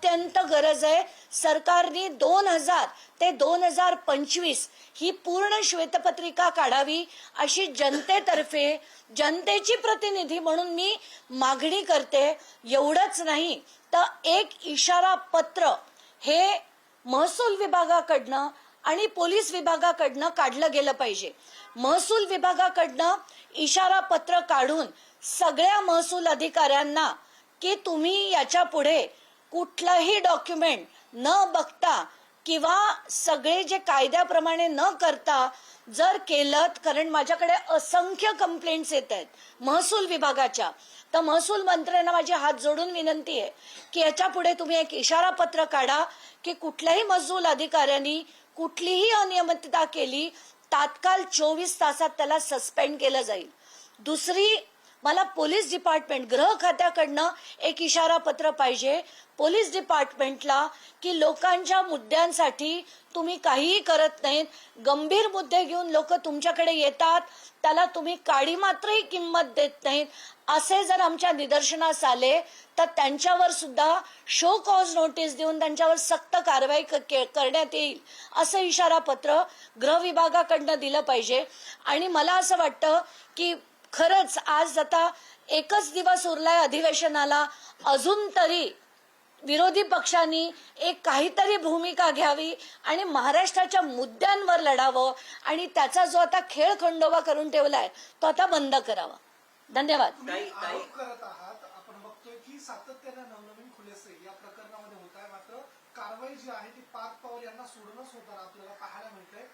अत्यंत गरज आहे. सरकारने 2000 ते 2025 ही पूर्ण श्वेतपत्रिका काढावी अशी जनतेतर्फे जनतेची प्रतिनिधी म्हणून मी मागणी करते. एवढंच नाही तर एक इशारा पत्र हे महसूल विभागाकडनं आणि पोलीस विभागाकडनं काढलं गेलं पाहिजे. महसूल विभागाकडनं इशारा पत्र काढून सगळ्या महसूल अधिकाऱ्यांना की तुम्ही याच्या पुढे कुठलंही डॉक्युमेंट न बघता किंवा सगळे जे कायद्याप्रमाणे न करता जर केलं, कारण माझ्याकडे असंख्य कंप्लेंट्स येत आहेत महसूल विभागाच्या, तर महसूल मंत्र्यांना माझी हात जोडून विनंती आहे की याच्या पुढे तुम्ही एक इशारा पत्र काढा की कुठल्याही महसूल अधिकाऱ्यांनी कुठलीही अनियमितता केली तात्काळ 24 तासात त्याला सस्पेंड केलं जाईल. दुसरी, मला पोलीस डिपार्टमेंट गृह खात्याकडनं एक इशारा पत्र पाहिजे पोलीस डिपार्टमेंटला की लोकांच्या मुद्द्यांसाठी तुम्ही काहीही करत नाहीत. गंभीर मुद्दे घेऊन लोक तुमच्याकडे येतात, त्याला तुम्ही काडी मात्रही किंमत देत नाहीत. असे जर आमच्या निदर्शनास आले तर त्यांच्यावर सुद्धा शो कॉज नोटीस देऊन त्यांच्यावर सक्त कारवाई करण्यात येईल असं इशारा पत्र गृह विभागाकडनं दिलं पाहिजे. आणि मला असं वाटतं की खरंच आज आता एकच दिवस उरलाय अधिवेशनाला, अजून तरी विरोधी पक्षांनी एक काहीतरी भूमिका घ्यावी आणि महाराष्ट्राच्या मुद्द्यांवर लढावं आणि त्याचा जो आता खेळ खंडोबा करून ठेवलाय तो आता बंद करावा. धन्यवाद. आरोप करत आहात, आपण बघतोय की सातत्याने नवनवीन खुलासे या प्रकरणामध्ये होत आहे, मात्र कारवाई जी आहे ती पार्थ पवार यांना सोडूनच होताना आपल्याला पाहायला मिळतंय.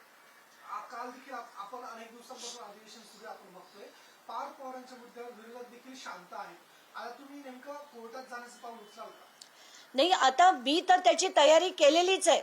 काल देखील आपण अनेक दिवसांपासून अधिवेशन सुरू आपण बघतोय, पार्थ पवारांच्या मुद्द्यावर विरोधक देखील शांत आहे. आता तुम्ही नेमकं कोर्टात जाण्याचं पाऊल उचलाल का? नाही, आता मी तर त्याची तयारी केलेलीच आहे,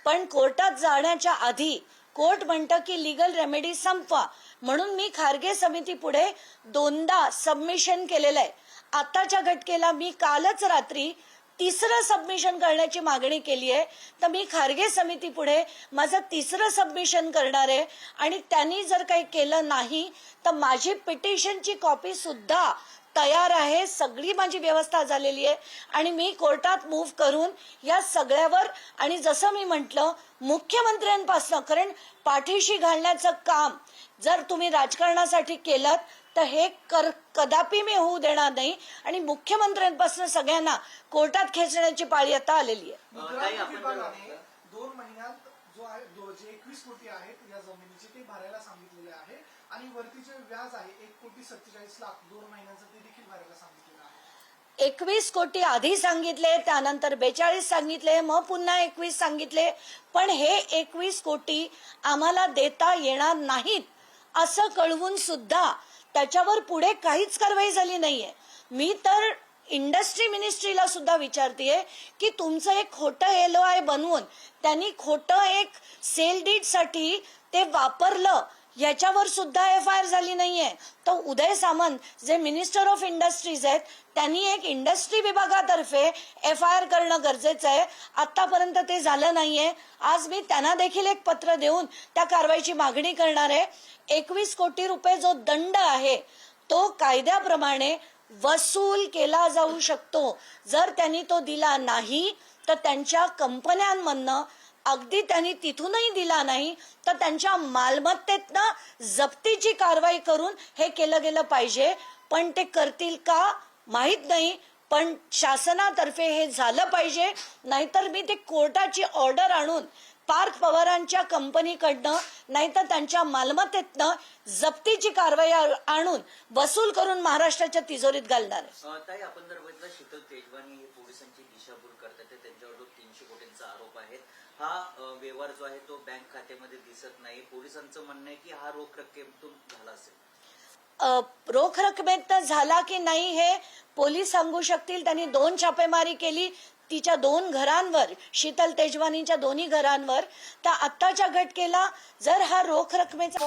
पण कोर्टात जाण्याच्या आधी कोर्ट म्हणतं की लिगल रेमेडी संपवा, म्हणून मी खारगे समिती पुढे 2दा सबमिशन केलेलं आहे. आताच्या घटकेला मी कालच रात्री 3रं सबमिशन करण्याची मागणी केली आहे. तर मी खारगे समिती पुढे माझं 3रं सबमिशन करणार आहे आणि त्यांनी जर काही केलं नाही तर माझी पिटिशनची कॉपी सुद्धा तयार आहे. सगळी माझी व्यवस्था झालेली आहे आणि मी कोर्टात मूव्ह करून या सगळ्यावर, आणि जसं मी म्हटलं मुख्यमंत्र्यांपासून, कारण पाठीशी घालण्याचं काम जर तुम्ही राजकारणासाठी केलं तर हे कदापि मी होऊ देणार नाही आणि मुख्यमंत्र्यांपासून सगळ्यांना कोर्टात खेचण्याची पाळी आता आलेली आहे. 2 महिन्यात जो आहे जे 21 कोटी आहेत या जमिनीचे ते भरायला सांगितलेले आहे आणि वरती जे व्याज आहे 1,47,00,000 2 महिन्यांचं ते देखील भरायला सांगितलेलं आहे. 21 कोटी आधी सांगितले, त्यानंतर 42 सांगितले, मग पुन्हा 21 सांगितले, पण हे 21 कोटी आम्हाला देता येणार नाहीत असं कळवून सुद्धा त्याच्यावर पुढे काहीच कारवाई झाली नाहीये. मी तर इंडस्ट्री मिनिस्ट्रीला सुद्धा विचारतेय की तुमचं एक खोटं LOI बनवून त्यांनी खोटं एक सेल डीड साठी ते वापरलं, याच्यावर सुद्धा FIR झाली नाहीये. तर उदय सामंत जे मिनिस्टर ऑफ इंडस्ट्रीज आहेत त्यांनी एक इंडस्ट्री विभागातर्फे FIR करणं गरजेचं आहे. आतापर्यंत ते झालं नाहीये. आज मी त्यांना देखील एक पत्र देऊन त्या कारवाईची मागणी करणार आहे. 21 कोटी रुपये जो दंड आहे तो कायद्याप्रमाणे वसूल केला जाऊ शकतो. जर त्यांनी तो दिला नाही तर त्यांच्या कंपन्यांमधनं, अगदी त्यांनी तिथूनही दिला नाही तर त्यांच्या मालमत्तेतनं जप्तीची कारवाई करून हे केलं गेलं पाहिजे. पण ते करतील का माहित नाही, पण शासनातर्फे हे झालं पाहिजे. नाहीतर मी ते कोर्टाची ऑर्डर आणून पार्थ पवारांच्या कंपनीकडनं नाहीतर त्यांच्या मालमत्तेतनं जप्तीची कारवाई आणून वसूल करून महाराष्ट्राच्या तिजोरीत घालणार आहे. ताई, आपण जर बघितलं शीतल तेजवानी हे पोलिसांची दिशाभूल करतात, त्यांच्यावर जो 300 कोटींचा आरोप आहे, हा व्यवहार जो आहे तो बँक खात्यामध्ये दिसत नाही. पोलिसांचं म्हणणं आहे की हा रोख रकमेतून झाला असेल. रोख रकमेत झाला की नाही हे पोलीस सांगू शकतील. त्यांनी 2 छापेमारी केली तिच्या 2 घरांवर, शीतल तेजवानीच्या 2ही घरांवर. तर आत्ताच्या घटकेला जर हा रोख रकमेचा